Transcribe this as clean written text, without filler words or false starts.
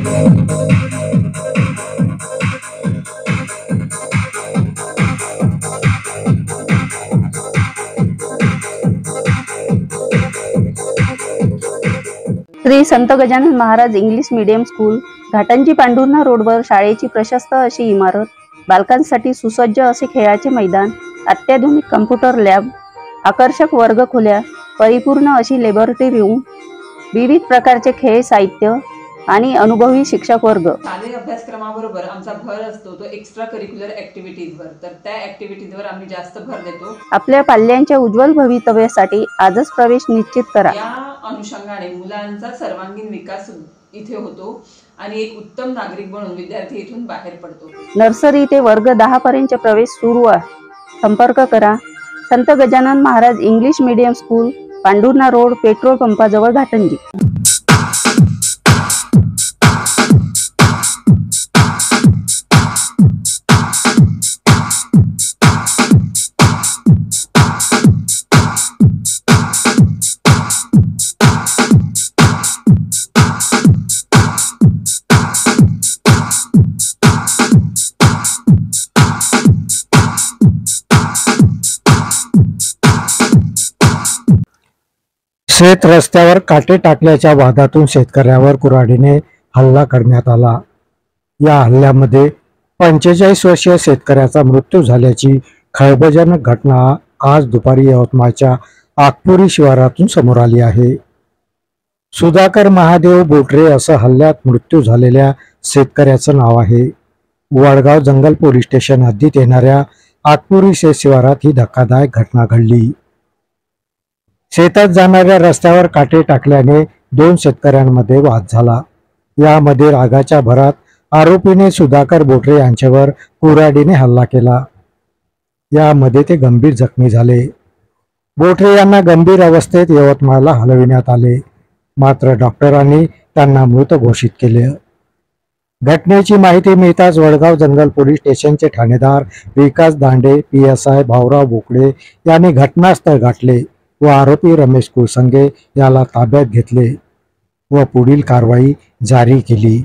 श्री संत Gajanan Maharaj English medium school, Ghatanji Pandhurna रोडवर शाळेची प्रशस्त अशी इमारत, बालकांसाठी सुसज्ज असे खेळाचे मैदान, अत्याधुनिक कम्प्युटर लॅब, आकर्षक वर्गखोल्या, परिपूर्ण अशी लॅबोरेटरी रूम, विविध प्रकारचे खेळ साहित्य आणि अनुभवी शिक्षक वर्ग। शालेय अभ्यासक्रमाबरोबर आमचा भर असतो तो एक्स्ट्रा करिक्युलर ॲक्टिव्हिटीजवर, तर त्या ॲक्टिव्हिटीजवर आम्ही जास्त भर देतो। आपल्या पाल्यांच्या उज्ज्वल भवितव्यासाठी आजच प्रवेश निश्चित करा। या अनुषंगाने मुलांचा सर्वांगीण विकास इथे होतो आणि एक उत्तम नागरिक बनून विद्यार्थी इथून बाहेर पडतो। नर्सरी ते वर्ग 10 पर्यंतचे प्रवेश सुरू आहे। संपर्क करा Sant Gajanan Maharaj English medium school, Pandhurna road, petrol पंपाजवळ, घाटंजी। शेत रस्त्यावर काटे टाकल्याच्या वादातून शेतकऱ्यावर कुऱ्हाडीने हल्ला करण्यात आला। या हल्ल्यामध्ये 45 वर्षीय शेतकऱ्याचा मृत्यू झाल्याची खळबळजनक घटना आज दुपारी यवतमाळच्या आकपुरी शिवारातून समोर आली आहे। सुधाकर महादेव बोटरे असं हल्ल्यात मृत्यू झालेल्या शेतकऱ्याचं नाव आहे। वडगाव जंगल पोलीस स्टेशन हद्दीत येणाऱ्या आकपुरी शिवारात ही धक्कादायक घटना घडली। शेतात जाणाऱ्या रस्त्यावर काटे टाकल्याने 2 शेतकऱ्यांमध्ये वाद झाला। यामध्ये रागाच्या भरात आरोपीने सुधाकर बोटरे यांच्यावर कुऱ्हाडीने हल्ला केला। यामध्ये ते गंभीर जखमी झाले। बोटरे यांना गंभीर अवस्थेत यवतमाळला हलविण्यात आले, मात्र डॉक्टरांनी त्यांना मृत घोषित केले। घटनेची माहिती मिळताच वडगाव जंगल पोलीस स्टेशनचे ठाणेदार विकास दांडे, PSI भाऊराव बोकडे यांनी घटनास्थळ गाठले व आरोपी रमेश कुळसंगे याला ताब्यात घेतले व पुढील कारवाई जारी केली।